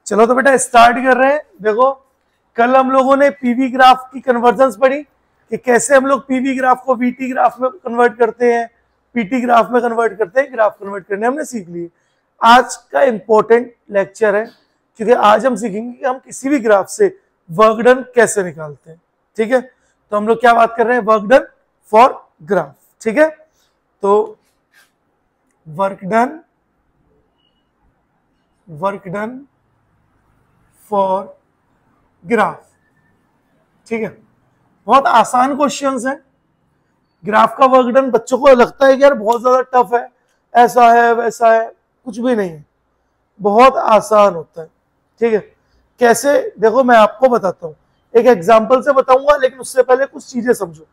चलो तो बेटा स्टार्ट कर रहे हैं। देखो कल हम लोगों ने पीवी ग्राफ की कन्वर्जन्स पढ़ी कि कैसे हम लोग पीवी ग्राफ को वीटी ग्राफ में कन्वर्ट करते हैं, पीटी ग्राफ में कन्वर्ट करते हैं, ग्राफ कन्वर्ट करने हमने सीख लिए। आज का इंपॉर्टेंट लेक्चर है क्योंकि आज हम सीखेंगे कि हम किसी भी ग्राफ से वर्क डन कैसे निकालते हैं। ठीक है, तो हम लोग क्या बात कर रहे हैं, वर्क डन फॉर ग्राफ। ठीक है, तो वर्क डन फॉर ग्राफ। ठीक है, बहुत आसान क्वेश्चंस हैं। ग्राफ का वर्क डन बच्चों को लगता है कि यार बहुत ज्यादा टफ है, ऐसा है वैसा है, कुछ भी नहीं है, बहुत आसान होता है। ठीक है, कैसे देखो मैं आपको बताता हूं, एक एग्जांपल से बताऊंगा, लेकिन उससे पहले कुछ चीजें समझो।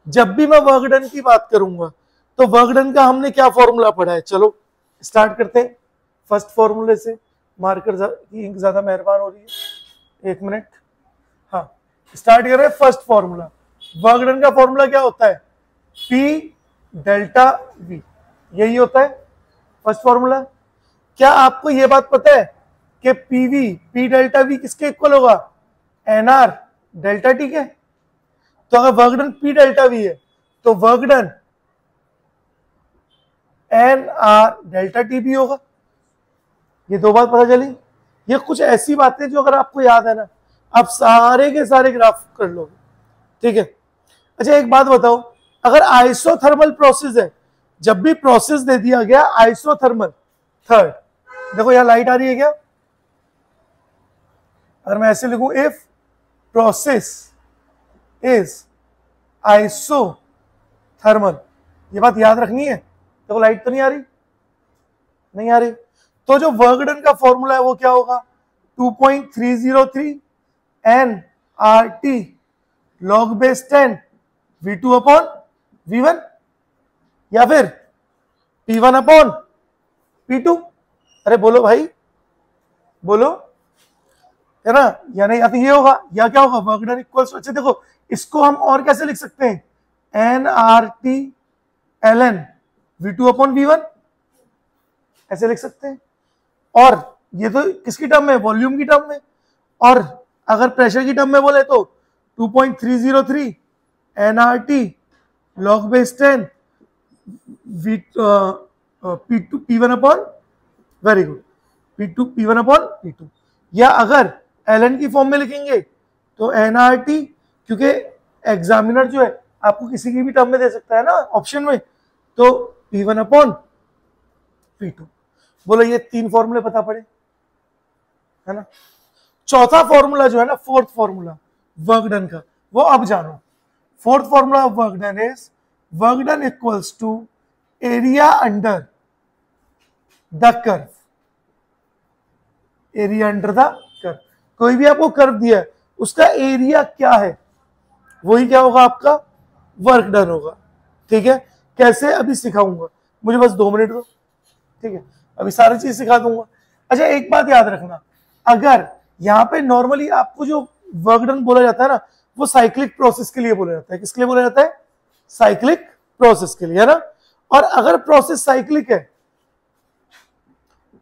जब भी मैं वर्क डन की बात करूंगा तो वर्क डन का हमने क्या फॉर्मूला पढ़ा है, चलो स्टार्ट करते हैं फर्स्ट फॉर्मूले से। मार्कर की इंक ज्यादा मेहरबान हो रही है, एक मिनट। हाँ, स्टार्ट कर रहे हैं फर्स्ट फॉर्मूला। वर्क डन का फॉर्मूला क्या होता है, P डेल्टा V, यही होता है फर्स्ट फॉर्मूला। क्या आपको यह बात पता है कि P डेल्टा V किसके इक्वल होगा, NR डेल्टा T के। तो अगर work done P delta V है तो work done NR delta T भी होगा। ये दो बात पता चली। ये कुछ ऐसी बातें जो अगर आपको याद है ना, आप सारे के सारे ग्राफ कर लोगे। ठीक है, अच्छा एक बात बताओ, अगर आइसोथर्मल प्रोसेस है, जब भी प्रोसेस दे दिया गया आइसोथर्मल थर्ड, देखो यहां लाइट आ रही है क्या, अगर मैं ऐसे लिखूं इफ प्रोसेस इज आइसोथर्मल, ये बात याद रखनी है। देखो लाइट तो नहीं आ रही, नहीं आ रही, तो जो वर्क डन का फॉर्मूला है वो क्या होगा, 2.303 NRT log base 10 V2 upon V1, या फिर P1 अपॉन P2। अरे बोलो भाई, बोलो, है ना, या नहीं, या तो ये होगा या क्या होगा, वर्क डन इक्वल्स। अच्छा देखो इसको हम और कैसे लिख सकते हैं, NRT ln V2 upon V1, ऐसे लिख सकते हैं। और ये तो किसकी टर्म में, वॉल्यूम की टर्म में। और अगर प्रेशर की टर्म में बोले तो 2.303 NRT log base 10 P1 upon, very good, P1 upon P2। या अगर ln की फॉर्म में लिखेंगे तो NRT, क्योंकि एग्जामिनर जो है आपको किसी की भी टर्म में दे सकता है ना ऑप्शन में, तो P1 अपॉन P2। बोलो ये तीन फॉर्मूले पता पड़े, है ना। चौथा फॉर्मूला जो है ना, फोर्थ फॉर्मूला वर्क डन का, वो अब जानो। Fourth formula of work done is work done equals to area under the curve, area under the curve. कोई भी आपको कर्व दिया है, उसका एरिया क्या है, वही क्या होगा, आपका वर्क डन होगा। ठीक है, कैसे अभी सिखाऊंगा, मुझे बस 2 मिनट दो। ठीक है, अभी सारी चीज सिखा दूंगा। अच्छा एक बात याद रखना, अगर यहाँ पे नॉर्मली आपको जो वर्क डन बोला जाता है ना, वो साइक्लिक प्रोसेस के लिए बोला जाता है। किसके लिए बोला जाता है, साइक्लिक प्रोसेस के लिए, है ना। और अगर प्रोसेस साइक्लिक है,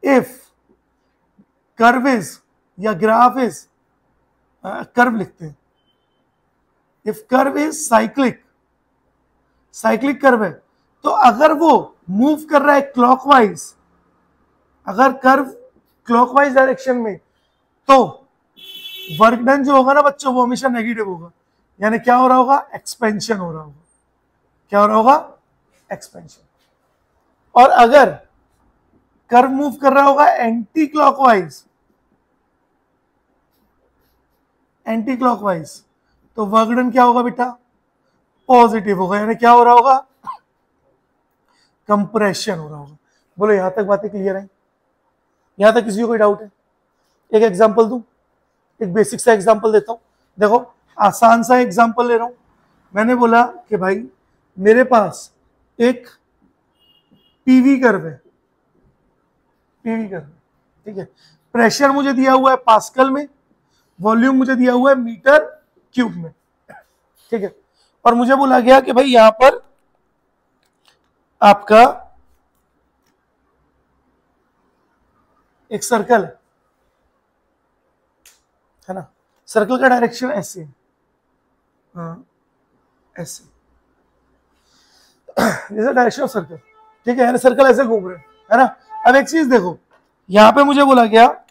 इफ कर्व इज या ग्राफ इज, कर्व लिखते हैं, if curve is cyclic, cyclic curve है, तो अगर वो मूव कर रहा है क्लॉकवाइज, अगर कर्व क्लॉकवाइज डायरेक्शन में, तो वर्क डन जो होगा ना बच्चों, वो हमेशा नेगेटिव होगा। यानी क्या हो रहा होगा, एक्सपेंशन हो रहा होगा। क्या हो रहा होगा, एक्सपेंशन। और अगर कर्व मूव कर रहा होगा एंटी क्लॉकवाइज, एंटी क्लॉकवाइज, तो वर्क डन क्या होगा बेटा, पॉजिटिव होगा। यानी क्या हो रहा होगा, कंप्रेशन हो रहा होगा। बोलो यहां तक बातें क्लियर है, यहां तक किसी को कोई डाउट है। एक एग्जांपल दूं, एक बेसिक सा एग्जांपल देता हूं। देखो आसान सा एग्जांपल ले रहा हूं। मैंने बोला कि भाई मेरे पास एक पीवी कर्व है, पीवी कर्व, ठीक है, प्रेशर मुझे दिया हुआ है पास्कल में, वॉल्यूम मुझे दिया हुआ है मीटर क्यूब में। ठीक है, और मुझे बोला गया कि भाई यहां पर आपका एक सर्कल है, है ना। सर्कल का डायरेक्शन ऐसे, हाँ ऐसे, जैसे डायरेक्शन ऑफ सर्कल, ठीक है, सर्कल ऐसे घूम रहे है ना। अब एक चीज देखो, यहां पे मुझे बोला गया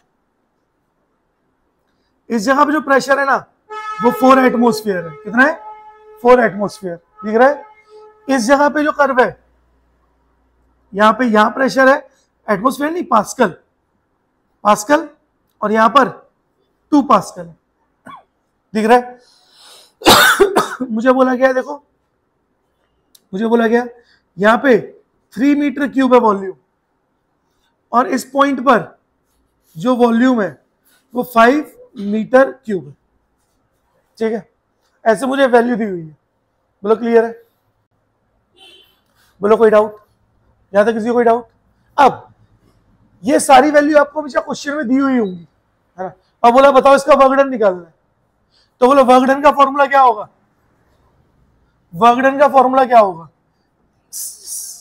इस जगह पे जो प्रेशर है ना वो 4 एटमोस्फियर है। कितना है? 4 एटमोस्फियर, दिख रहा है। इस जगह पे जो कर्व है, यहां पे, यहां प्रेशर है, एटमोस्फियर नहीं, पास्कल, पास्कल, और यहां पर 2 पास्कल है, दिख रहा है। मुझे बोला गया, देखो मुझे बोला गया यहां पे 3 मीटर क्यूब है वॉल्यूम, और इस पॉइंट पर जो वॉल्यूम है वो 5 मीटर क्यूब है, ठीक है। ऐसे मुझे वैल्यू दी हुई है, बोलो क्लियर है? बोलो कोई डाउट? यहां तक किसी को कोई डाउट? अब ये सारी वैल्यू आपको हमेशा क्वेश्चन में दी हुई होंगी, है ना। अब बोला बताओ इसका वर्क डन निकालना है, तो बोलो वर्क डन का फॉर्मूला क्या होगा? वर्क डन का फॉर्मूला क्या होगा?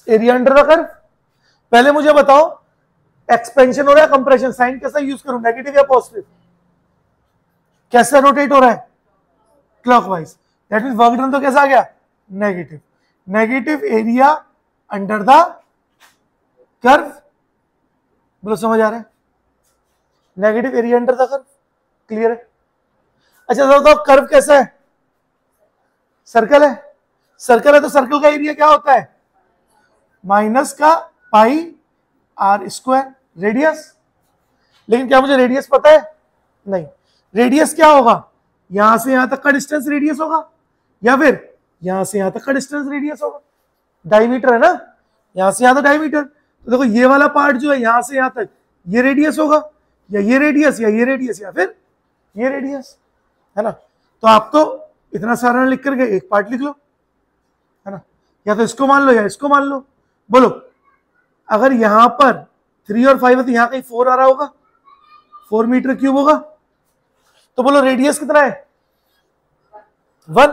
Area under the curve. पहले मुझे बताओ एक्सपेंशन हो रहा है, कंप्रेशन, साइन कैसा यूज करूं, नेगेटिव या पॉजिटिव? कैसा रोटेट हो रहा है? Clockwise. That means work done तो कैसा आ गया? Negative. Negative area under the curve, बोलो समझ आ रहा है? Negative area under the curve, clear है? अच्छा बताओ कर्व कैसा है? सर्कल है, सर्कल है तो सर्कल का एरिया क्या होता है? माइनस का पाई आर स्क्वायर रेडियस। लेकिन क्या मुझे रेडियस पता है? नहीं। रेडियस क्या होगा? यहां से यहां तक का डिस्टेंस रेडियस होगा, या फिर यहां से यहां तक का डिस्टेंस रेडियस होगा। डायमीटर है ना, यहां से यहां तक डायमीटर, तो देखो ये वाला पार्ट जो है यहां से यहां तक, ये रेडियस होगा, या ये रेडियस, या ये रेडियस, या फिर ये रेडियस, है ना। तो आप तो इतना सारा लिख करके एक पार्ट लिख लो, है ना, या तो इसको मान लो या इसको मान लो। बोलो अगर यहां पर 3 और 5 है तो यहां कहीं 4 आ रहा होगा, 4 मीटर क्यूब होगा, तो बोलो रेडियस कितना है? 1।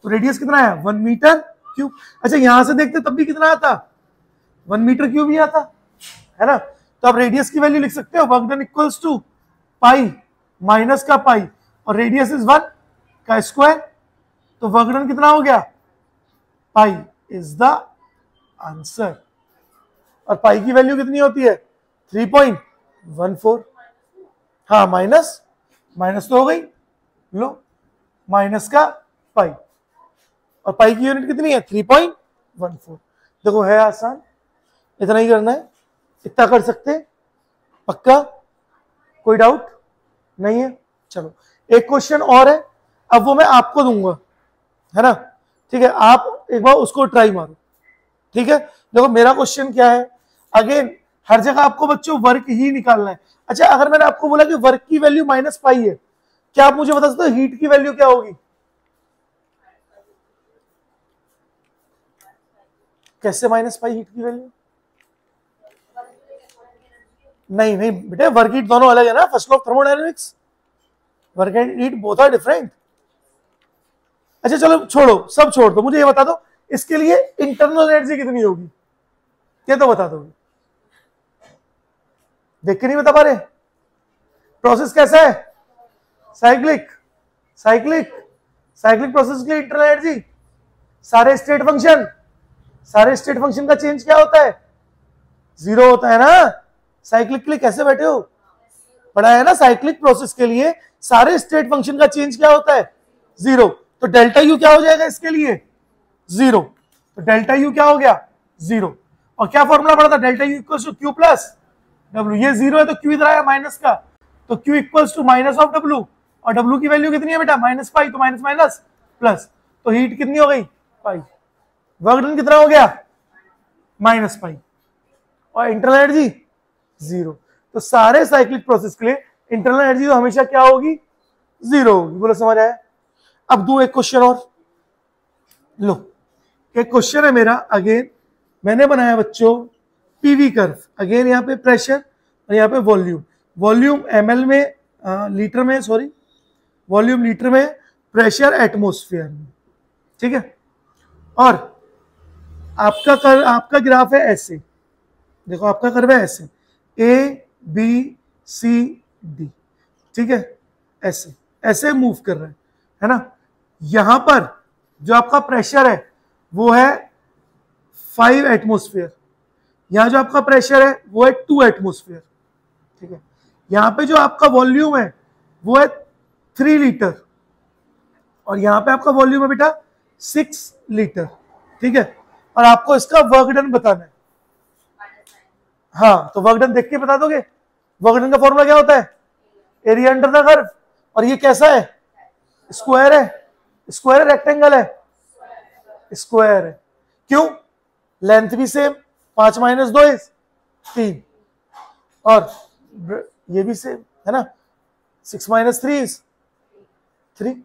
तो रेडियस कितना है? 1 मीटर क्यूब। अच्छा यहां से देखते तब भी कितना आता? 1 मीटर क्यूब ही आता, है ना। तो आप रेडियस की वैल्यू लिख सकते हो, work done equals to pi minus का पाई, और रेडियस इज 1 का स्क्वायर, तो वर्क डन कितना हो गया? Pi is the answer. और पाई की वैल्यू कितनी होती है? 3.14। हाँ माइनस, माइनस तो हो गई, लो माइनस का पाई, और पाई की यूनिट कितनी है? 3.14। देखो है आसान, इतना ही करना है, इतना कर सकते हैं, पक्का? कोई डाउट नहीं है? चलो एक क्वेश्चन और है, अब वो मैं आपको दूंगा, है ना, ठीक है। आप एक बार उसको ट्राई मारो, ठीक है। देखो मेरा क्वेश्चन क्या है, अगेन हर जगह आपको बच्चों वर्क ही निकालना है। अच्छा अगर मैंने आपको बोला कि वर्क की वैल्यू माइनस पाई है, क्या आप मुझे बता सकते हो हीट की वैल्यू क्या होगी? कैसे माइनस पाई हीट की वैल्यू? नहीं नहीं बेटे, वर्क हीट दोनों अलग है ना, first law of thermodynamics, work and heat both are different. अच्छा चलो छोड़ो, सब छोड़ दो, मुझे ये बता दो इसके लिए इंटरनल एनर्जी कितनी होगी, ये तो बता दोगे? देख के नहीं बता पा रहे? प्रोसेस कैसा है? साइक्लिक, साइक्लिक, साइक्लिक प्रोसेस के लिए इंटरनल एनर्जी, सारे स्टेट फंक्शन, सारे स्टेट फंक्शन का चेंज क्या होता है? 0 होता है ना। साइक्लिक के लिए कैसे बैठे हो? पढ़ा है ना, साइक्लिक प्रोसेस के लिए सारे स्टेट फंक्शन का चेंज क्या होता है? 0। तो डेल्टा यू क्या हो जाएगा इसके लिए? 0। तो डेल्टा यू क्या हो गया? 0। और क्या फॉर्मूला पड़ा था? Delta U equals to Q plus W. ये 0 है तो क्यू इधर आया माइनस का, तो Q equals to minus of W, और डब्ल्यू की वैल्यू कितनी है बेटा? माइनस पाई, तो माइनस माइनस प्लस, तो हीट कितनी हो गई? पाई। वर्क डन कितना हो गया? Minus pi. और इंटरनल एनर्जी 0। तो सारे साइक्लिक प्रोसेस के लिए इंटरनल एनर्जी तो हमेशा क्या होगी? 0 होगी। बोलो समझ आया? अब दो एक क्वेश्चन और, लो एक क्वेश्चन है मेरा, अगेन मैंने बनाया बच्चों पीवी कर्व, अगेन यहाँ पे प्रेशर और यहाँ पे वॉल्यूम, वॉल्यूम ml में, लीटर में, सॉरी वॉल्यूम लीटर में, प्रेशर एटमोस्फेयर में, ठीक है। और आपका कर्व, आपका ग्राफ है ऐसे, देखो आपका कर्व है ऐसे A B C D, ठीक है, ऐसे। ऐसे मूव कर रहे हैं, है ना। यहां पर जो आपका प्रेशर है वो है 5 एटमोस्फेयर, यहां जो आपका प्रेशर है वो है 2 एटमोस्फेयर, ठीक है। यहां पे जो आपका वॉल्यूम है वो है 3 लीटर और यहां पे आपका वॉल्यूम है बेटा 6 लीटर, ठीक है। और आपको इसका वर्क डन बताना है। हाँ, तो वर्क डन देख के बता दोगे। वर्क डन का फॉर्मूला क्या होता है? Area under the curve. और ये कैसा है? स्क्वायर है। स्क्वायर है रेक्टेंगल है? स्क्वायर है। क्यों? लेंथ भी सेम, 5 - 2 इज 3 और ये भी सेम है ना, 6 - 3 इज 3।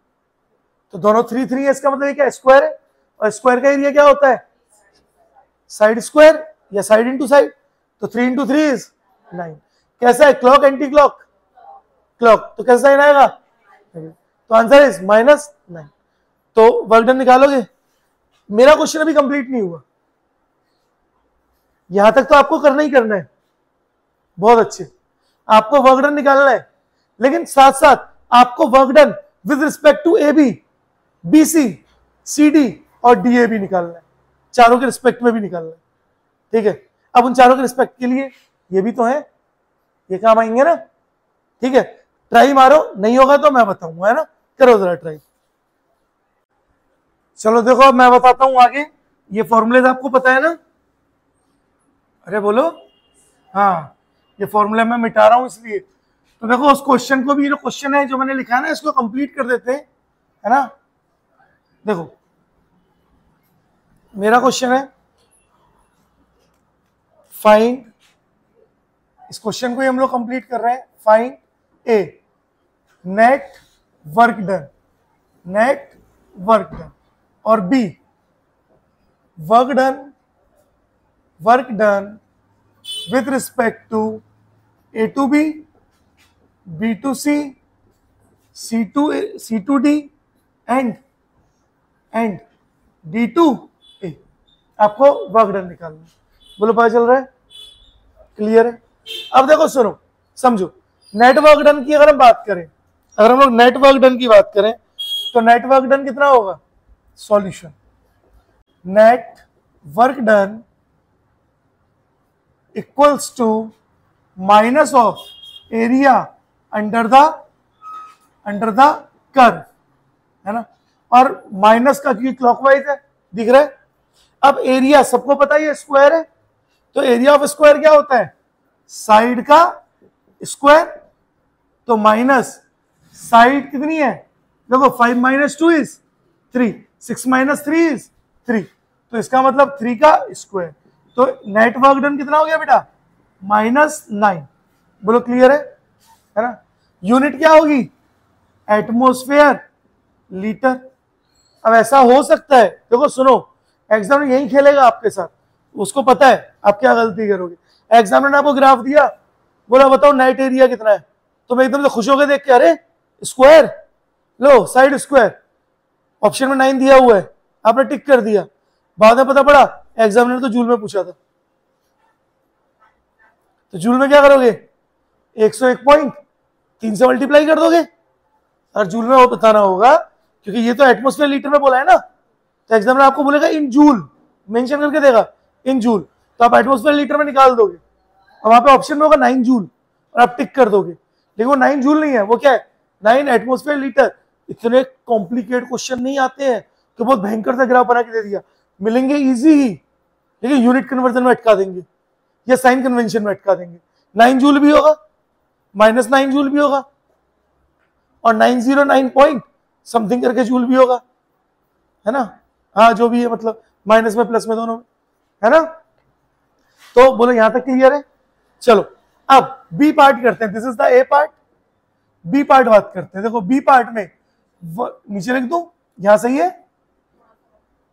तो दोनों 3 3 है, इसका मतलब ये क्या? स्क्वायर है। और स्क्वायर का एरिया क्या होता है? साइड स्क्वायर या साइड इंटू साइड। तो 3 × 3 इज 9। कैसा है? Clock anti clock? क्लॉक। तो कैसा साइन आएगा? तो आंसर इज -9। तो वर्क डन निकालोगे। मेरा क्वेश्चन अभी कंप्लीट नहीं हुआ, यहां तक तो आपको करना ही करना है। बहुत अच्छे, आपको वर्क डन निकालना है, लेकिन साथ साथ आपको work done with respect to AB, BC, CD और DA भी निकालना है। चारों के रिस्पेक्ट में भी निकालना है, ठीक है। अब उन चारों के रिस्पेक्ट के लिए ये भी तो है, ये काम आएंगे ना, ठीक है। ट्राई मारो, नहीं होगा तो मैं बताऊंगा, है ना। करो जरा ट्राई। चलो देखो, अब मैं बताता हूं आगे। ये फॉर्मूलेज आपको पता है ना? अरे बोलो। हाँ, ये फॉर्मूला मैं मिटा रहा हूं इसलिए। तो देखो, उस क्वेश्चन को भी, जो क्वेश्चन है जो मैंने लिखा है ना, इसको कंप्लीट कर देते हैं, है ना। देखो, मेरा क्वेश्चन है फाइंड, इस क्वेश्चन को ही हम लोग कंप्लीट कर रहे हैं। Find A net work done, net work done, और B work done with respect to A to B, B to C, C to D and D to A। आपको वर्क डन निकालना है। बोलो, पता चल रहा है? क्लियर है? अब देखो, सुनो, समझो। नेट वर्क डन की अगर हम बात करें, अगर हम लोग नेट वर्क डन की बात करें, तो नेट वर्क डन कितना होगा? Solution net work done equals to minus of area under the curve, है ना। और माइनस का क्योंकि क्लॉकवाइज है, दिख रहा है। अब एरिया सबको पता है, ये स्क्वायर है, तो एरिया ऑफ स्क्वायर क्या होता है? साइड का स्क्वायर। तो माइनस साइड कितनी है? देखो, 5 - 2 इज 3, 6 - 3 इज 3, तो इसका मतलब 3 का स्क्वायर। तो नेट वर्क डन कितना हो गया बेटा? -9। बोलो, क्लियर है ना। यूनिट क्या होगी? Atmosphere litre. अब ऐसा हो सकता है, देखो सुनो, एग्जाम में यही खेलेगा आपके साथ, उसको पता है आप क्या गलती करोगे। एग्जाम ने आपको ग्राफ दिया, बोला बताओ नेट एरिया कितना है, तो मैं एकदम से खुश होकर देख के, अरे स्क्वायर, लो साइड स्क्वायर, ऑप्शन में 9 दिया हुआ है, आपने टिक कर दिया। बाद में पता पड़ा एग्जामिनर तो जूल में पूछा था, तो जूल में क्या करोगे? 101.3 से मल्टीप्लाई कर दोगे। और जूल में वो बताना होगा, क्योंकि ये तो एटमॉस्फेयर लीटर में बोला है ना, तो एग्जामिनर आपको बोलेगा इन जूल, मेंशन करके देगा इन जूल, तो आप एटमॉस्फेयर लीटर में निकाल दोगे। और वहां पे ऑप्शन में होगा 9 जूल और आप टिक कर दोगे। लेकिन वो 9 जूल नहीं है, वो क्या है? 9 एटमॉस्फेयर लीटर। इतने कॉम्प्लिकेट क्वेश्चन नहीं आते हैं कि बहुत भयंकर सा ग्राफ बना के दे दिया, मिलेंगे इजी ही, लेकिन यूनिट कन्वर्जन में अटका देंगे या साइन कन्वेंशन में अटका देंगे। 9 जूल भी होगा, -9 जूल भी होगा, और 909 पॉइंट समथिंग करके जूल भी होगा, है ना। हाँ, जो भी है, मतलब माइनस में प्लस में दोनों में, है ना। तो बोलो, यहां तक क्लियर है? चलो अब बी पार्ट करते हैं। This is the A part, B part बात करते हैं। देखो, बी पार्ट में नीचे लिख दो, यहां सही है,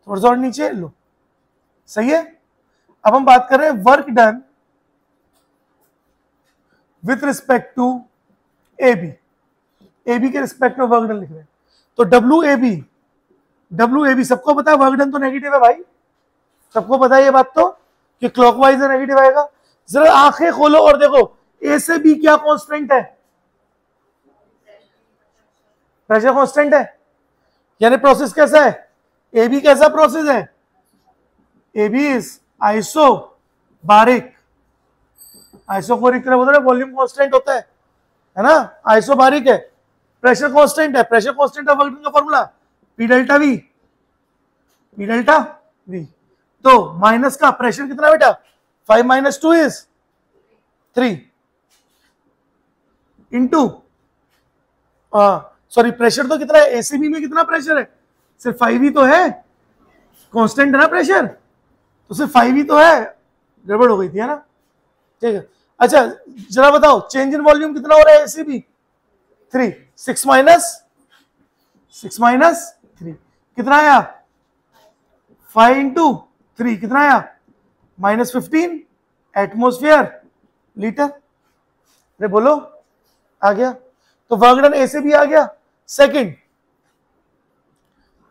थोड़ा सा और नीचे लो, सही है। अब हम बात कर रहे हैं work done with respect to A B, A B के रिस्पेक्ट में वर्क डन लिख रहे हैं। तो डब्ल्यू ए बी सबको पता है, वर्क डन तो नेगेटिव है भाई, सबको पता है ये बात तो, कि क्लॉकवाइज नेगेटिव आएगा। जरा आंखें खोलो और देखो, ए से बी क्या कांस्टेंट है? प्रेशर कांस्टेंट है, यानी प्रोसेस कैसा है, ए बी कैसा प्रोसेस है, A B is isobaric, isochoric तरह बोलते हैं वॉल्यूम कांस्टेंट होता है ना, आइसोबारिक है, प्रेशर कांस्टेंट है, pressure constant of work done का formula P delta V, P delta V. तो माइनस का प्रेशर कितना बेटा, 5 minus 2 is 3 into, sorry pressure तो कितना है, एसीबी में कितना प्रेशर है, सिर्फ 5 ही तो है, कांस्टेंट है ना प्रेशर, तो सिर्फ 5 ही तो है, गड़बड़ हो गई थी है ना, ठीक है। अच्छा जरा बताओ चेंज इन वॉल्यूम कितना हो रहा है, एसीबी 3, 6 माइनस 3 कितना आया, 5 इंटू 3 कितना आया, माइनस 15 एटमोस्फियर लीटर। अरे बोलो आ गया, तो वर्क डन ए से भी आ गया। Second,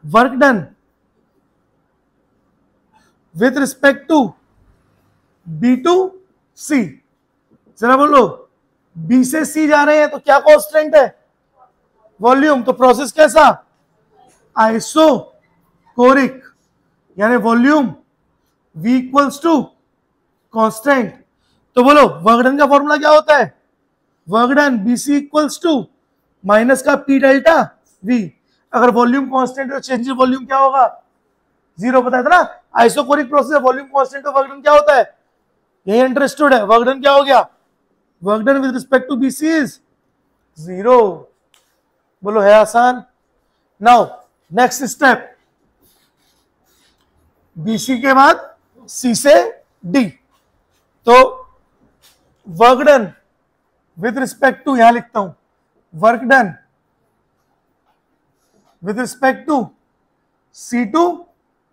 work done with respect to B to C, जरा बोलो बी से सी जा रहे हैं तो क्या कांस्टेंट है, वॉल्यूम, तो प्रोसेस कैसा, आइसोकोरिक, यानी volume V equals to constant. तो बोलो वर्क डन का फॉर्मूला क्या होता है, work done BC equals to minus का P डेल्टा V, अगर वॉल्यूम कांस्टेंट है चेंज इन वॉल्यूम क्या होगा, 0 बताया था ना, आइसोकोरिक प्रोसेस वॉल्यूम कांस्टेंट तो वर्क डन क्या होता है, यही अंडरस्टूड है, वर्क डन क्या हो गया, work done with respect to BC is 0। बोलो है आसान। नाउ नेक्स्ट स्टेप, BC के बाद C से D, तो work done with respect to, यहां लिखता हूं work done with respect to C to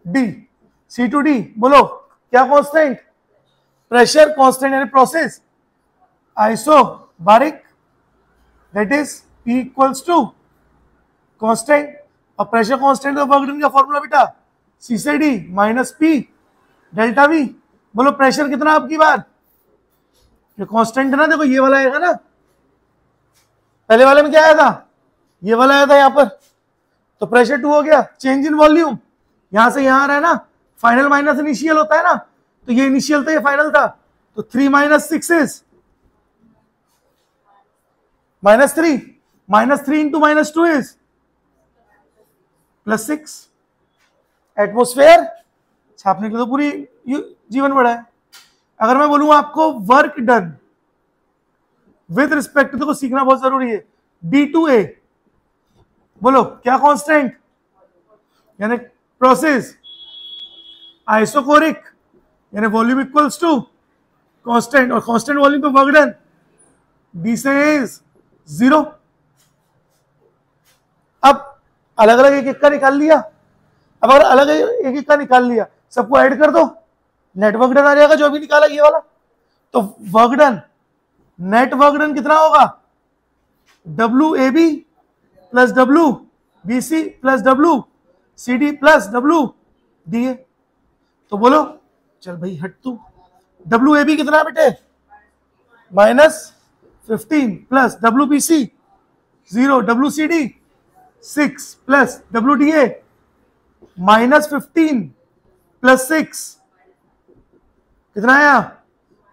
D, C to D, बोलो क्या कांस्टेंट, प्रेशर कांस्टेंट यानी process isobaric, that is P equals to constant, और pressure constant of work done का formula बेटा C से D minus P delta V। बोलो pressure कितना आपकी बार, ये कांस्टेंट है ना, देखो ये वाला आएगा ना, पहले वाले में क्या आया था, ये वाला आया था यहां पर, तो प्रेशर 2 हो गया, चेंज इन वॉल्यूम यहां से यहां आ रहा है ना, फाइनल माइनस इनिशियल होता है ना, तो ये इनिशियल था ये फाइनल था, तो 3 minus 6 is -3, -3 into -2 is +6, atmosphere छापने के लिए तो पूरी जीवन बड़ा है। अगर मैं बोलूं आपको work done with respect to, देखो सीखना बहुत जरूरी है, D टू A, बोलो क्या कांस्टेंट, यानी प्रोसेस आइसोकोरिक, यानी वॉल्यूम इक्वल्स टू कांस्टेंट, और कांस्टेंट वॉल्यूम पे वर्क डन D से इज 0। अब अलग अलग एक एक का निकाल लिया, अब अगर अलग एक एक का निकाल लिया, सबको ऐड कर दो, नेट वर्क डन आ जाएगा जो अभी निकाला ये वाला, तो work done, net work done कितना होगा, WAB plus WBC plus WCD plus WDA। तो बोलो चल भाई हट तू, WAB कितना बेटे -15 plus WBC 0, WCD 6 plus WDA -15 plus 6 कितना आया,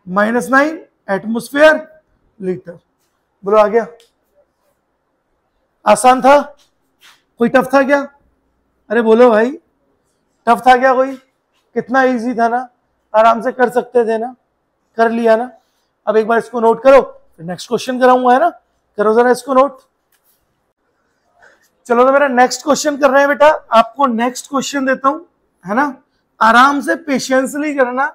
-9 एटमोस्फेयर लीटर। बोलो आ गया, आसान था, कोई टफ था क्या, अरे बोलो भाई टफ था क्या कोई, कितना इजी था ना, आराम से कर सकते थे ना, कर लिया ना। अब एक बार इसको नोट करो, फिर नेक्स्ट क्वेश्चन कराऊंगा है ना, करो जरा इसको नोट। चलो तो मेरा नेक्स्ट क्वेश्चन कर रहे हैं बेटा, आपको नेक्स्ट क्वेश्चन देता हूं है ना, आराम से पेशेंसली करना,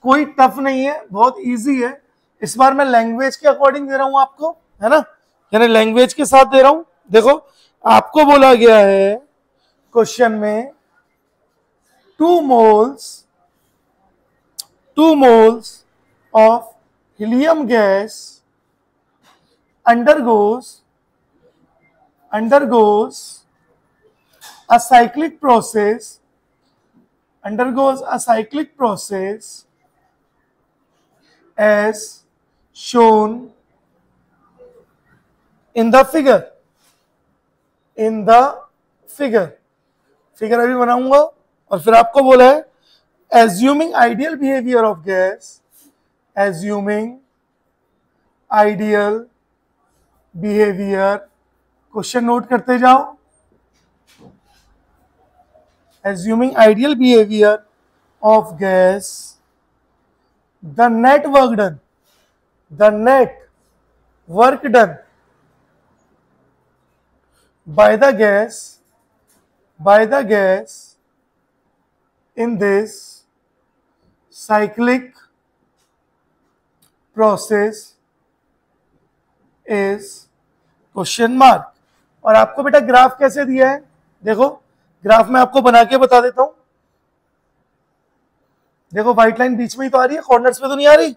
कोई टफ नहीं है, बहुत इजी है। इस बार मैं लैंग्वेज के अकॉर्डिंग दे रहा हूं आपको है ना, यानी लैंग्वेज के साथ दे रहा हूं। देखो आपको बोला गया है क्वेश्चन में 2 moles of helium gas undergoes a cyclic process as shown in the figure. In the figure, figure अभी बनाऊंगा और फिर आपको बोला है assuming ideal behaviour of gas, assuming ideal behaviour, question note करते जाओ, assuming ideal behaviour of gas, the net work done, the net work done by the gas in this cyclic process is question mark. और आपको बेटा graph कैसे दिया है, देखो graph में आपको बना के बता देता हूं। देखो व्हाइट लाइन बीच में ही तो आ रही है, कॉर्नर्स पे तो नहीं आ रही,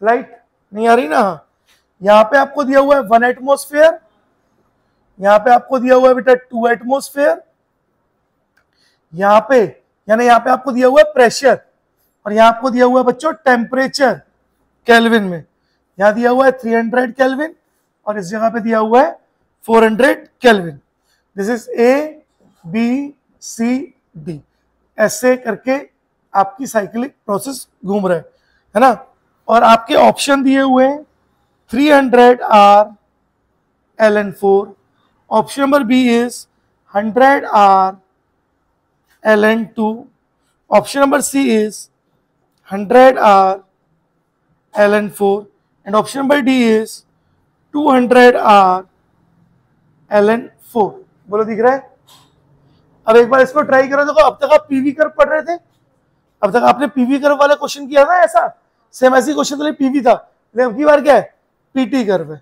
लाइट नहीं आ रही ना। यहां पे आपको दिया हुआ है 1 एटमॉस्फेयर, यहां पे आपको दिया हुआ है बेटा 2 एटमॉस्फेयर, यहां पे यानी यहां पे आपको दिया हुआ है प्रेशर, और यहां आपको दिया हुआ है बच्चों टेम्परेचर केल्विन में। यहां दिया हुआ है 300 केल्विन और इस जगह पे दिया हुआ है 400 kelvin. This is A B C D, ऐसे करके आपकी साइक्लिक प्रोसेस घूम रहा है ना। और आपके ऑप्शन दिए हुए हैं 300 R ln4, option number B is 100 R ln2, option number C is 100 R ln4 and option number D is 200 R ln4। बोलो दिख रहा है? अब एक बार इसको ट्राई करो। देखो अब तक आप पीवी कर्व पढ़ रहे थे, अब तक आपने पीवी कर्व वाला क्वेश्चन किया था, ऐसा सेम ऐसी क्वेश्चन तो पीवी था, लेकिन अब की बार क्या है पीटी कर्व है,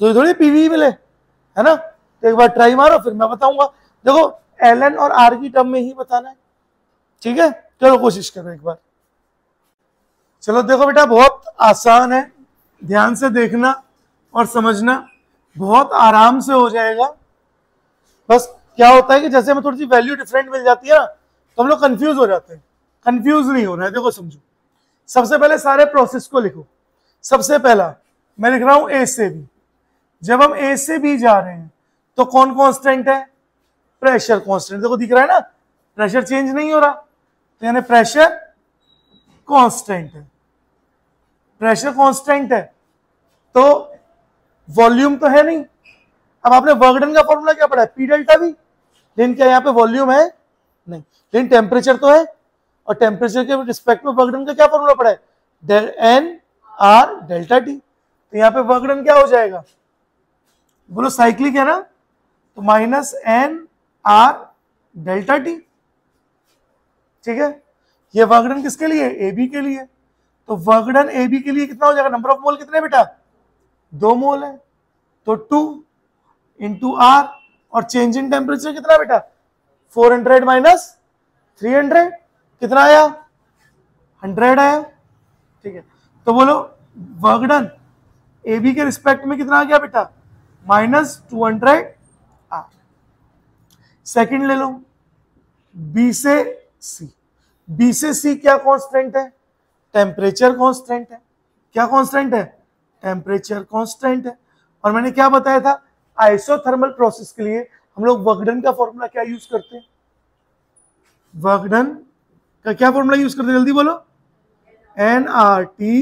तो थोड़ी पीवी मिले है ना। तो एक बार ट्राई मारो फिर मैं बताऊंगा। देखो एलएन और आर की टर्म में ही बताना है, ठीक है। चलो कोशिश करो एक बार। चलो देखो बेटा बहुत आसान है, ध्यान से देखना और समझना, बहुत आराम से हो जाएगा। बस क्या होता है कि जैसे हमें थोड़ी सी वैल्यू डिफरेंट मिल जाती है ना तो हम लोग कंफ्यूज हो जाते हैं। कंफ्यूज नहीं होना है, देखो समझो। सबसे पहले सारे प्रोसेस को लिखो। सबसे पहला मैं लिख रहा हूं ए से बी। जब हम ए से बी जा रहे हैं तो कौन कांस्टेंट है, प्रेशर कांस्टेंट। देखो दिख रहा है ना, प्रेशर चेंज नहीं हो रहा, तो यानी प्रेशर कांस्टेंट है। प्रेशर कांस्टेंट है तो वॉल्यूम तो है नहीं। अब आपने वर्क डन का फॉर्मूला क्या पढ़ा है, पी डेल्टा वी, लेकिन क्या यहाँ पे वॉल्यूम है नहीं, लेकिन टेम्परेचर तो है, और टेम्परेचर के रिस्पेक्ट में वर्क डन का क्या फॉर्मूला पढ़ा है, एन आर डेल्टा टी। तो यहाँ पे वर्क डन क्या हो जाएगा, बोलो साइक्लिक है ना, तो minus N R delta T, ठीक है। ये वर्क डन किसके लिए, ए बी के लिए। तो वर्क डन ए बी के लिए कितना हो जाएगा, नंबर ऑफ मोल कितने बेटा, 2 मोल है, तो 2 इंटू आर, और चेंज इन टेम्परेचर कितना बेटा, 400 माइनस 300 कितना आया, 100 आया, ठीक है। तो बोलो वर्क डन ए बी के रिस्पेक्ट में कितना आ गया बेटा, माइनस 200 आर। सेकंड ले लो बी से सी। बी से सी क्या कांस्टेंट है, टेम्परेचर कांस्टेंट है। क्या कांस्टेंट है, टेम्परेचर कांस्टेंट है। और मैंने क्या बताया था, आइसोथर्मल प्रोसेस के लिए हम लोग वर्क डन का फॉर्मूला क्या यूज करते हैं, वर्क डन का क्या फॉर्मूला यूज करते हैं, जल्दी बोलो, N R T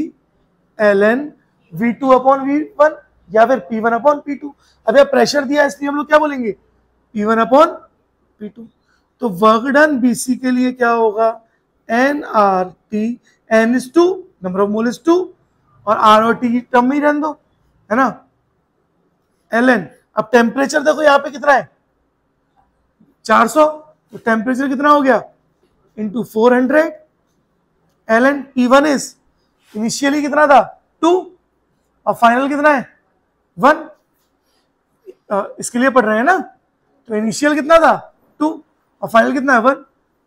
L N V two upon V one, या फिर P one upon P two. अब यह प्रेशर दिया इसलिए हम लोग क्या बोलेंगे, P one upon P two. तो वर्क डन बीसी के लिए क्या होगा, N R T, N is 2, number of mole is 2, और आर और टी की टर्म में ही रहने दो, है ना, एल एन। अब टेम्परेचर देखो यहाँ पे कितना है, 400, तो टेम्परेचर कितना हो गया, into 400 L N. P one is initially कितना था, 2, और फाइनल कितना है, 1। इसके लिए पढ़ रहे हैं ना, तो इनिशियल कितना था, 2, और फाइनल कितना है, 1,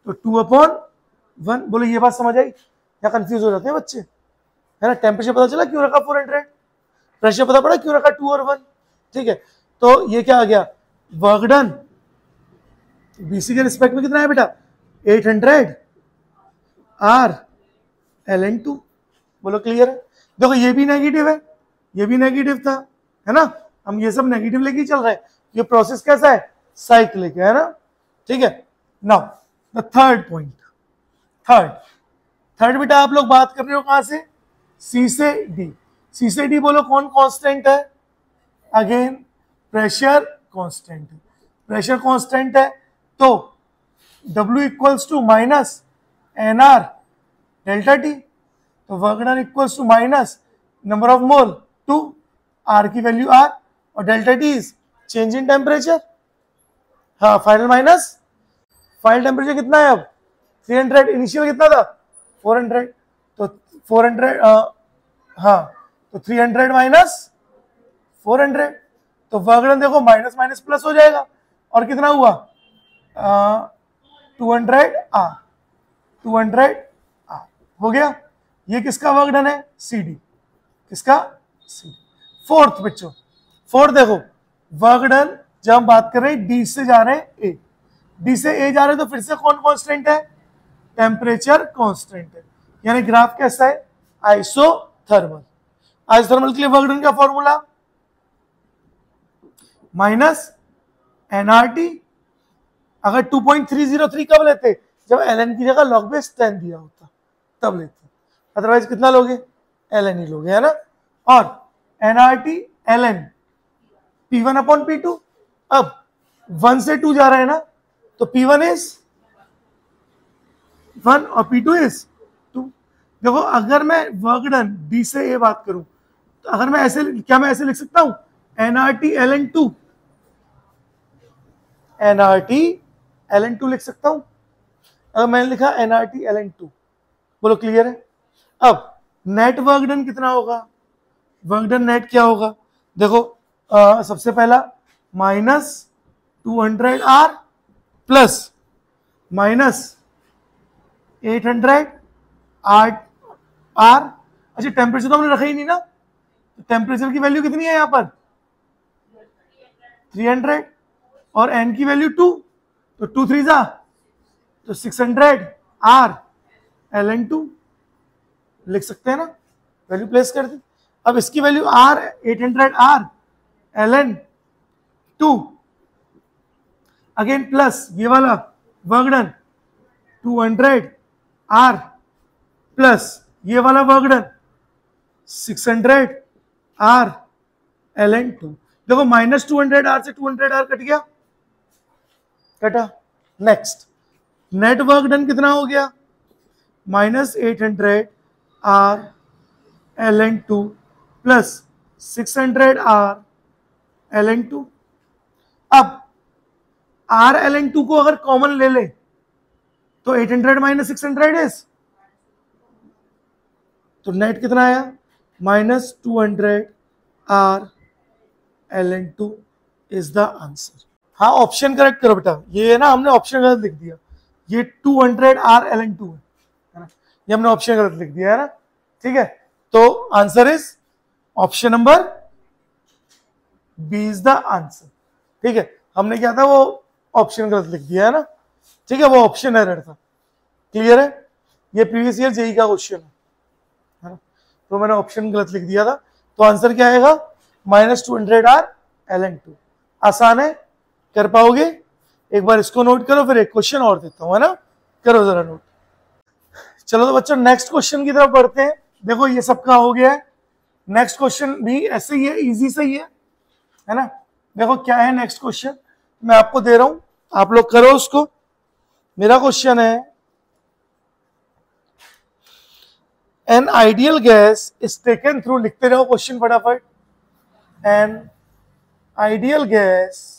तो 2 अपॉन 1। बोलो ये बात समझ आई, या कंफ्यूज हो जाते हैं बच्चे, है ना। टेम्परेचर पता चला क्यों रखा 400, प्रेशर पता पड़ा क्यों रखा 2 और 1, ठीक है। तो ये क्या आ गया, वर्क डन बीसी के रिस्पेक्ट में कितना है बेटा, 800 आर एल एन 2। बोलो क्लियर है। देखो ये भी नेगेटिव है, ये भी नेगेटिव था, है ना, हम ये सब नेगेटिव लेके ही चल रहे हैं, ये प्रोसेस कैसा है, साइक्लिक है ना, ठीक है। Now the third point, third बेटा आप लोग बात कर रहे हो कहां से, सी से डी। सी से डी बोलो कौन कांस्टेंट है, अगेन प्रेशर कांस्टेंट है, प्रेशर कांस्टेंट है तो W equals to minus N R delta T, तो work done equals to minus number of mole two R की वैल्यू आर और delta T is change in temperature. हाँ final minus final temperature कितना है अब 300, initial कितना था 400, तो 400 हाँ तो 300 माइनस 400, तो वर्क डन देखो माइनस माइनस प्लस हो जाएगा और कितना हुआ 200 आर, 200 आर हो गया। ये किसका वर्क डन है, सी डी, किसका सी डी। फोर्थ बच्चों, फोर्थ देखो वर्क डन जब हम बात कर रहे हैं डी से जा रहे हैं ए, डी से ए जा रहे हैं तो फिर से कौन कांस्टेंट है, टेम्परेचर कांस्टेंट है, यानी ग्राफ कैसा है आइसोथर्मल। आइसोथर्मल के लिए वर्क डन का फॉर्मूला माइनस एनआरटी, अगर 2.303 कब लेते, जब ln की जगह log बेस 10 दिया होता तब लेते, अदरवाइज कितना लोगे ln ही लोगे है ना। और nRT ln P1 upon P2, अब 1 से 2 जा रहा है ना तो P1 इज 1 और P2 इज 2। देखो अगर मैं वर्क डन D से A बात करूं तो अगर मैं ऐसे, क्या मैं ऐसे लिख सकता हूं nRT ln 2, nRT ln 2 लिख सकता हूं, अगर मैंने लिखा nRT ln 2, बोलो क्लियर है। अब नेट वर्क डन कितना होगा, वर्क डन नेट क्या होगा, देखो सबसे पहला minus 200 R plus minus 800 R R. अच्छा टेम्परेचर तो हमने रखा ही नहीं ना, तो टेम्परेचर की वैल्यू कितनी है यहां पर 300 और n की वैल्यू 2, तो 2 3 जा तो 600 आर ln 2 लिख सकते हैं ना, वैल्यू प्लेस कर दी। अब इसकी value R 800 R ln 2 again plus ये वाला वर्क डन 200 आर प्लस ये वाला वर्क डन 600 आर ln 2। देखो माइनस 200 आर से 200 आर कट गया, कटा। नेक्स्ट नेट वर्क डन कितना हो गया minus 800 R ln 2 plus 600 R ln 2। अब आर ln 2 को अगर कॉमन ले ले तो 800 माइनस 600 इज, तो नेट कितना आया minus 200 R ln 2 is the answer. हाँ ऑप्शन करेक्ट करो बेटा, ये ना हमने ऑप्शन गलत लिख दिया, ये 200 आर ln 2 है ना, ये हमने ऑप्शन गलत लिख दिया है ना, ठीक है। तो answer is option number B is the answer, ठीक है। हमने क्या था वो ऑप्शन गलत लिख दिया है ना, ठीक है, वो ऑप्शन एरर था, क्लियर है। ये प्रीवियस ईयर जेई का क्वेश्चन है ना, तो मैंने ऑप्शन गलत लिख दिया था, तो आंसर क्या आएगा माइनस 200 आर ln 2। आसान है, कर पाओगे, एक बार इसको नोट करो, फिर एक क्वेश्चन और देता हूं है ना, करो जरा नोट। चलो तो बच्चों नेक्स्ट क्वेश्चन की तरफ बढ़ते हैं। देखो ये सबका हो गया है, नेक्स्ट क्वेश्चन भी ऐसे ही है, इजी से ही है ना। देखो क्या है नेक्स्ट क्वेश्चन, मैं आपको दे रहा हूं, आप लोग करो उसको। मेरा क्वेश्चन है an ideal gas is taken through, लिखते रहो क्वेश्चन फटाफट। An ideal gas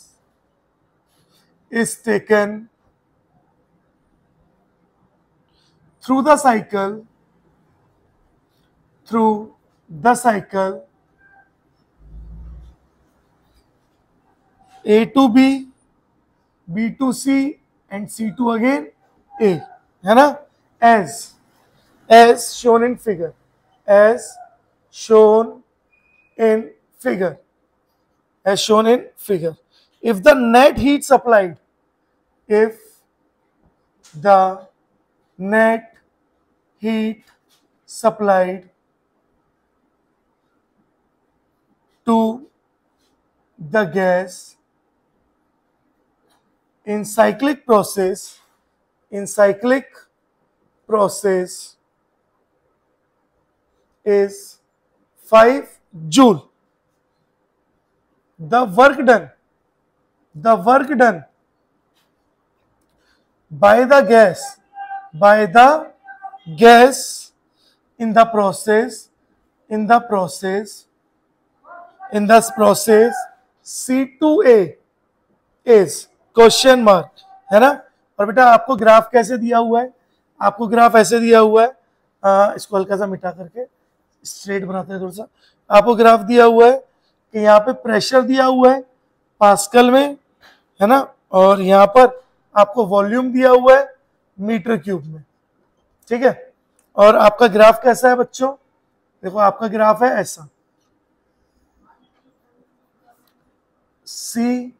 is taken through the cycle A to B, B to C and C to again A, है ना, as shown in figure, as shown in figure, as shown in figure. If the net heat supplied, if the net heat supplied to the gas in cyclic process is 5 joule. The work done by the gas in this process C2A is question mark, है ना। और बेटा आपको graph कैसे दिया हुआ है, आपको ग्राफ ऐसे दिया हुआ है, इसको हल्का सा मिटा करके स्ट्रेट बनाते हैं थोड़ा सा। आपको ग्राफ दिया हुआ है कि यहाँ पे प्रेशर दिया हुआ है पास्कल में, है ना, और यहाँ पर आपको वॉल्यूम दिया हुआ है मीटर क्यूब में, ठीक है। और आपका ग्राफ कैसा है बच्चों, देखो आपका ग्राफ है ऐसा, सी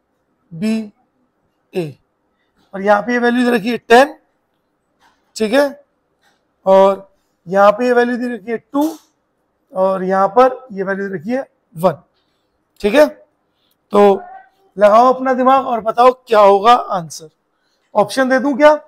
बी ए, और यहाँ पे ये वैल्यू दे रखी है 10, ठीक है, और यहाँ पे ये वैल्यू दे रखी है 2, और यहाँ पर ये वैल्यू दे रखी है 1, ठीक है। तो लगाओ अपना दिमाग और बताओ क्या होगा आंसर। ऑप्शन दे दूं क्या,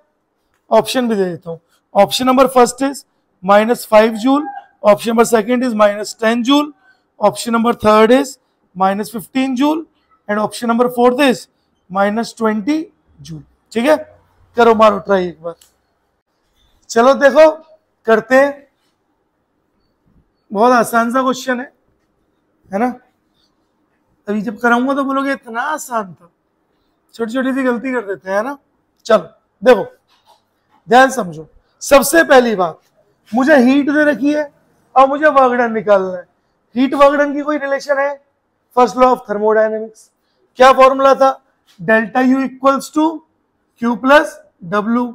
ऑप्शन भी दे देता हूँ। Option number first is -5 joule, option number second is -10 joule, option number third is -15 joule, and option number fourth is -20 joule, ठीक है। करो मारो ट्राई एक बार, चलो देखो करते हैं। बहुत आसान सा क्वेश्चन है ना। अभी जब कराऊंगा तो बोलोगे इतना आसान था, छोटी छोटी सी गलती कर देते हैं ना। चलो देखो ध्यान समझो। सबसे पहली बात, मुझे हीट दे रखी है और मुझे वर्क डन निकालना है। हीट वर्क डन की कोई रिलेशन है, फर्स्ट लॉ ऑफ थर्मोडायनेमिक्स। क्या फॉर्मूला था, delta U equals to Q plus W.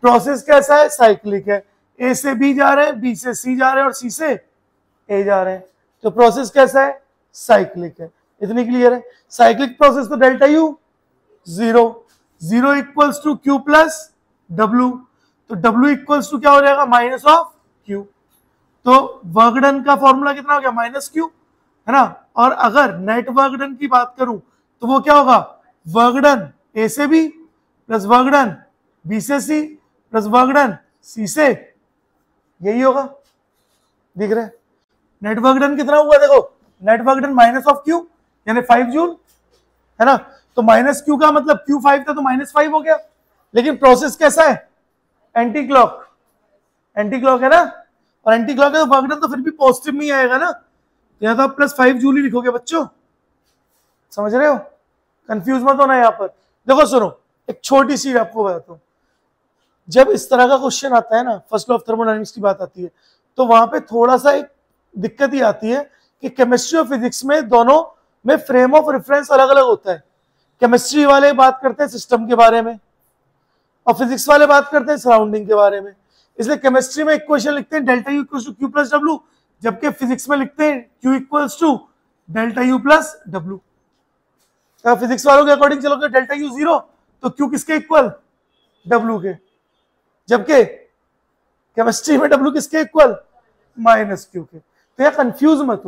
Process कैसा है, साइक्लिक है, ए से बी जा रहे हैं, बी से सी जा रहे हैं और सी से ए जा रहे हैं, तो प्रोसेस कैसा है, साइक्लिक है। इतनी क्लियर है। साइक्लिक प्रोसेस तो delta U 0 equals to Q plus W, तो डब्ल्यू इक्वल्स टू क्या हो जाएगा, माइनस ऑफ क्यू। तो वर्क डन का फॉर्मूला कितना हो गया, माइनस क्यू, है ना। और अगर नेट वर्क डन की बात करूं तो वो क्या होगा, वर्क डन ए से B plus work done B से C plus work done C से, यही होगा, दिख रहा है। नेट वर्क डन कितना हुआ, देखो net work done minus of Q यानी 5 जूल, है ना। तो माइनस क्यू का मतलब क्यू 5 था तो -5 हो गया। लेकिन प्रोसेस कैसा है, एंटी क्लॉक है ना, और एंटी क्लॉक है तो वर्क डन तो फिर भी पॉजिटिव में ही आएगा ना। तो यहाँ तो आप +5 जूल ही लिखोगे बच्चों, समझ रहे हो, कंफ्यूज मत होना। यहाँ पर देखो सुनो, एक छोटी सी आपको बताता हूँ। जब इस तरह का क्वेश्चन आता है ना, फर्स्ट लॉ ऑफ थर्मोडायनेमिक्स की बात आती है, तो वहां पे थोड़ा सा एक दिक्कत ही आती है कि केमिस्ट्री और फिजिक्स में दोनों में फ्रेम ऑफ रेफरेंस अलग अलग होता है। केमिस्ट्री वाले बात करते हैं सिस्टम के बारे में और फिजिक्स वाले बात करते हैं सराउंडिंग के बारे में। इसलिए केमिस्ट्री में इक्वेशन लिखते हैं delta U equals to Q plus W, जबकि फिजिक्स में लिखते हैं Q equals to delta U plus W. Physics वालों के अकॉर्डिंग चलोगे डेल्टा यू 0 तो क्यू किसके इक्वल, डब्ल्यू के, जबकि केमिस्ट्री में डब्ल्यू किसके इक्वल, माइनस क्यू के। तो यहाँ कंफ्यूज मत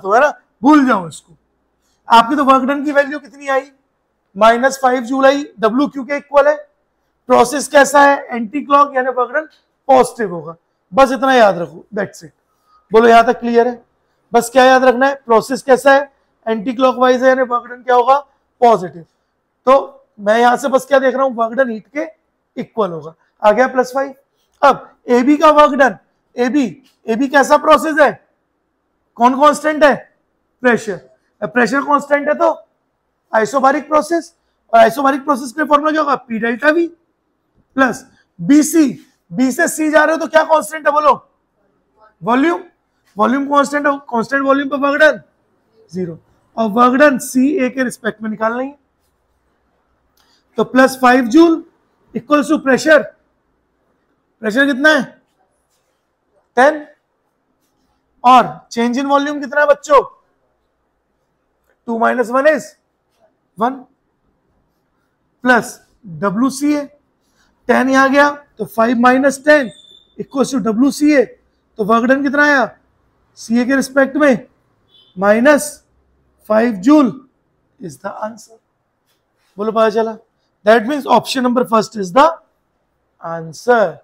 हो, है ना, भूल जाओ इसको। आपकी तो वर्क डन की वैल्यू कितनी आई, -5 जूल आई, डब्ल्यू क्यू के इक्वल है। प्रोसेस कैसा है, एंटी क्लॉक यानी वर्क डन पॉजिटिव होगा। बस इतना याद रखो, दैट्स इट। बोलो यहाँ तक क्लियर है। बस क्या याद रखना है, प्रोसेस कैसा है, एंटी क्लॉकवाइज है यानी वर्क डन क्या होगा, पॉजिटिव। तो मैं यहां से बस क्या देख रहा हूं, वर्क डन हीट के इक्वल होगा, आ गया +5। अब ए बी का वर्क डन, ए बी कैसा प्रोसेस है, कौन कांस्टेंट है, प्रेशर कांस्टेंट है तो आइसोबारिक प्रोसेस, और आइसोबारिक प्रोसेस के फॉर्मूला क्या होगा, P delta V plus B से सी जा रहे हो तो क्या कांस्टेंट है, बोलो, वॉल्यूम कांस्टेंट है, कांस्टेंट वॉल्यूम पे वर्क डन 0, और वर्क डन सी ए के रिस्पेक्ट में निकालना है। तो +5 जूल इक्वल्स टू प्रेशर कितना है 10, और चेंज इन वॉल्यूम कितना है बच्चों, 2 - 1 is 1 प्लस डब्ल्यू सी ए, 10 यहां गया तो 5 - 10 इक्वल्स टू डब्ल्यू सी ए। तो वर्क डन कितना आया, सी ए के रिस्पेक्ट में -5 जूल इज द आंसर। बोलो पता चला। That means option number first is the answer.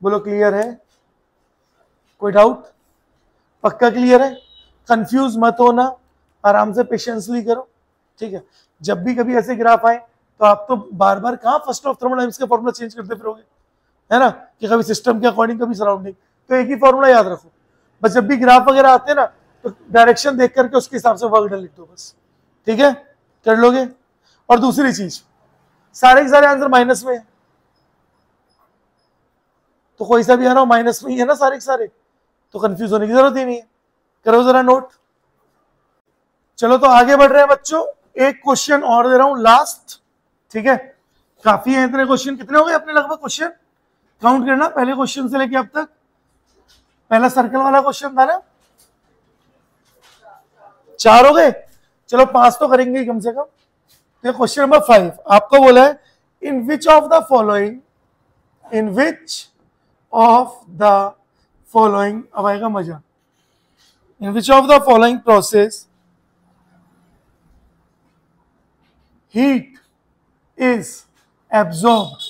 बोलो क्लियर है? कोई डाउट? पक्का क्लियर है? कंफ्यूज मत होना, आराम से पेशेंसली करो, ठीक है। जब भी कभी ऐसे ग्राफ आए तो आप तो बार बार कहाँ फर्स्ट ऑफ थर्मोडायनामिक्स का फॉर्मूला चेंज करते फिरोगे, है ना, कि कभी सिस्टम के अकॉर्डिंग कभी सराउंडिंग, तो एक ही फॉर्मूला याद रखो बस। जब भी ग्राफ वगैरह आते हैं ना तो डायरेक्शन देख करके उसके हिसाब से वर्क डन लिख दो बस, ठीक है, कर लोगे। और दूसरी चीज, सारे के सारे आंसर माइनस में है, तो कोई सा भी आना हो माइनस में ही है ना सारे के सारे, तो कंफ्यूज होने की जरूरत ही नहीं है। करो जरा नोट। चलो तो आगे बढ़ रहे हैं बच्चों, एक क्वेश्चन और दे रहा हूं लास्ट, ठीक है। काफी है इतने क्वेश्चन, कितने हो गए अपने लगभग क्वेश्चन, काउंट करना पहले क्वेश्चन से लेके अब तक। पहला सर्कल वाला क्वेश्चन था ना, 4 हो गए, चलो 5 तो करेंगे ही कम से कम। तो क्वेश्चन नंबर 5 आपको बोला है, in which of the following, in which of the following, अब आएगा मजा, in which of the following process heat is absorbed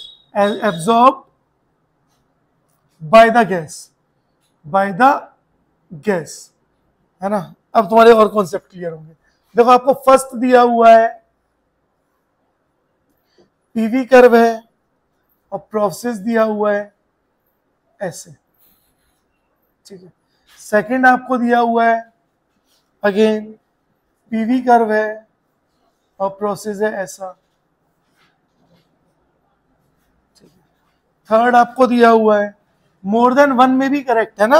by the gas, है ना। अब तुम्हारे और कॉन्सेप्ट क्लियर होंगे। देखो आपको फर्स्ट दिया हुआ है पीवी कर्व है और प्रोसेस दिया हुआ है ऐसे, ठीक है। सेकंड आपको दिया हुआ है अगेन पीवी कर्व है और प्रोसेस है ऐसा, ठीक है। थर्ड आपको दिया हुआ है मोर देन 1 में भी करेक्ट है ना,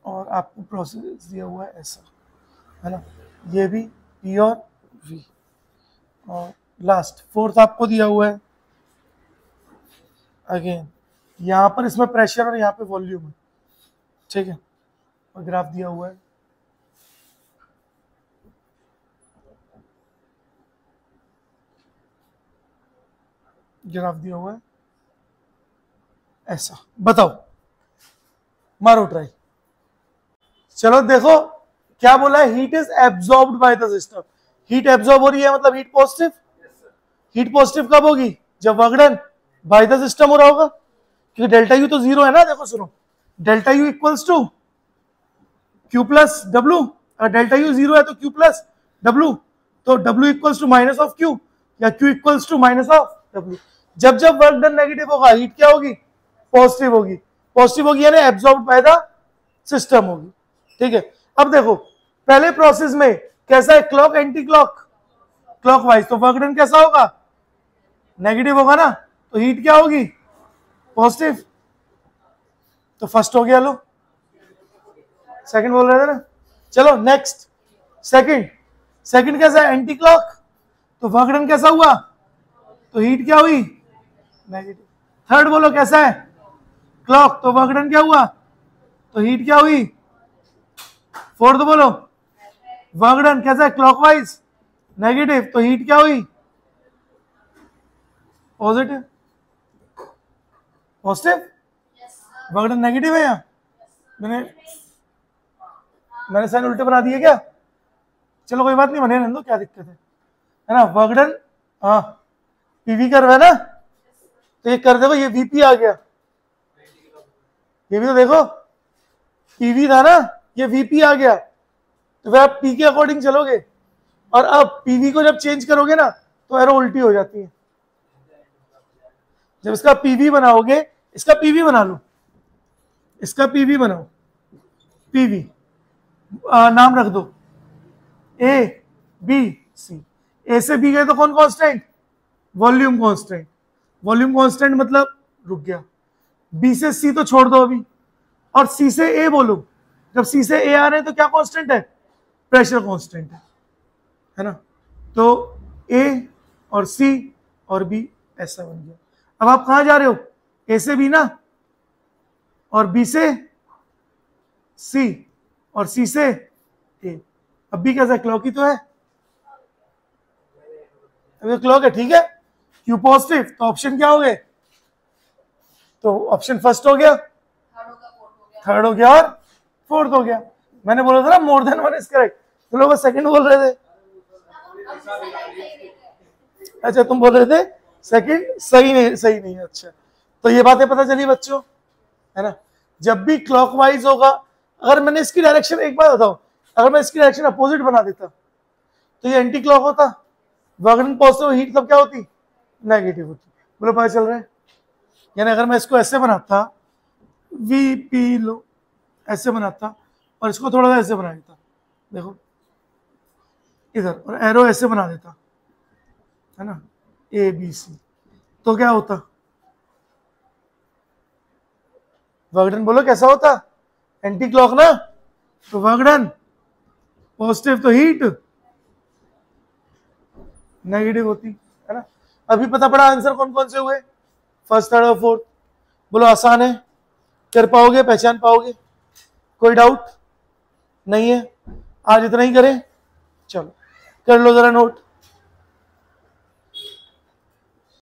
और आपको प्रोसेस दिया हुआ है ऐसा, है ना, ये भी पी और वी। और लास्ट फोर्थ आपको दिया हुआ है अगेन, यहां पर इसमें प्रेशर और यहां पे वॉल्यूम है, ठीक है, और ग्राफ दिया हुआ है। ग्राफ दिया हुआ है ऐसा, बताओ, मारो ट्राई। चलो देखो क्या बोला है, heat is absorbed by the system. Heat absorb हो रही है मतलब हीट पॉजिटिव। हीट पॉजिटिव कब होगी, जब work done by the system हो रहा होगा, क्योंकि डेल्टा यू तो 0 है ना। देखो सुनो, delta U equals to Q plus W, और डेल्टा यू 0 है तो क्यू प्लस डब्ल्यू, तो W equals to minus of Q या Q equals to minus of W. जब जब वर्क डन नेगेटिव होगा हीट क्या होगी, पॉजिटिव होगी। पॉजिटिव होगी यानी एब्जॉर्ब्ड बाय द सिस्टम होगी, ठीक है। अब देखो पहले प्रोसेस में कैसा है, क्लॉक एंटी क्लॉक, क्लॉकवाइज, तो वर्क डन कैसा होगा, नेगेटिव होगा ना, तो हीट क्या होगी, पॉजिटिव। तो फर्स्ट हो गया, लो सेकंड बोल रहे थे ना। चलो नेक्स्ट, सेकंड, सेकंड कैसा है, एंटी क्लॉक, तो वर्क डन कैसा हुआ, तो हीट क्या हुई, नेगेटिव। थर्ड बोलो कैसा है, क्लॉक, तो वर्क डन क्या हुआ, तो हीट क्या हुई। फोर्थ बोलो वर्क डन कैसा है, क्लॉकवाइज, नेगेटिव, तो हीट क्या हुई, positive. Positive, work done negative है यहाँ, मैंने साइन उल्टे बना दिए क्या, चलो कोई बात नहीं, बने रहने दो, क्या दिक्कत है ना। वर्क डन, हाँ पीवी कर्व है ना, तो ये कर देखो, ये वीपी आ गया, ये भी तो देखो पीवी था ना, ये वीपी आ गया, तो फिर आप पी के अकॉर्डिंग चलोगे, और अब पीवी को जब चेंज करोगे ना तो एरो उल्टी हो जाती है। जब इसका पीवी बनाओगे, इसका पीवी बना लो, इसका पीवी बनाओ, पीवी नाम रख दो ए बी सी। ए से बी गए तो कौन constant, volume constant. Volume constant मतलब रुक गया। बी से सी तो छोड़ दो अभी, और सी से ए बोलो। जब सी से ए आ रहे हैं तो क्या कांस्टेंट है, प्रेशर कांस्टेंट है ना। तो ए और सी और बी ऐसा बन गया। अब आप कहां जा रहे हो, ए से बी ना, और बी से सी, और सी से ए। अब भी कैसा, क्लॉक ही तो है, अगर क्लॉक है ठीक है, क्यू पॉजिटिव, तो ऑप्शन क्या हो गए, तो ऑप्शन फर्स्ट हो गया, थर्ड हो गया और फोर्थ हो गया। मैंने बोला था ना मोर देन 1 इज करेक्ट, तुम लोग सेकंड बोल रहे थे। अच्छा तुम बोल रहे थे सेकंड सही नहीं है। अच्छा तो ये बातें पता चली बच्चों, है ना। जब भी क्लॉकवाइज होगा, अगर मैंने इसकी डायरेक्शन, एक बात बताओ, अगर मैं इसकी डायरेक्शन अपोजिट बना देता तो ये एंटी क्लॉक होता, वर्क डन पॉजिटिव, हीट तब क्या होती, नेगेटिव होती। बोलो पता चल रहा है। यानी अगर मैं इसको ऐसे बनाता, वी पी लो ऐसे बनाता, और इसको थोड़ा सा ऐसे बना देता, देखो इधर, और एरो ऐसे बना देता, है ना, ए बी सी, तो क्या होता, वर्क डन बोलो कैसा होता, एंटी क्लॉक ना, तो वर्क डन पॉजिटिव तो हीट नेगेटिव होती, है ना। अभी पता पड़ा आंसर कौन कौन से हुए, फर्स्ट थर्ड और फोर्थ। बोलो आसान है, कर पाओगे, पहचान पाओगे, कोई डाउट नहीं है। आज इतना ही करें, चलो कर लो जरा नोट।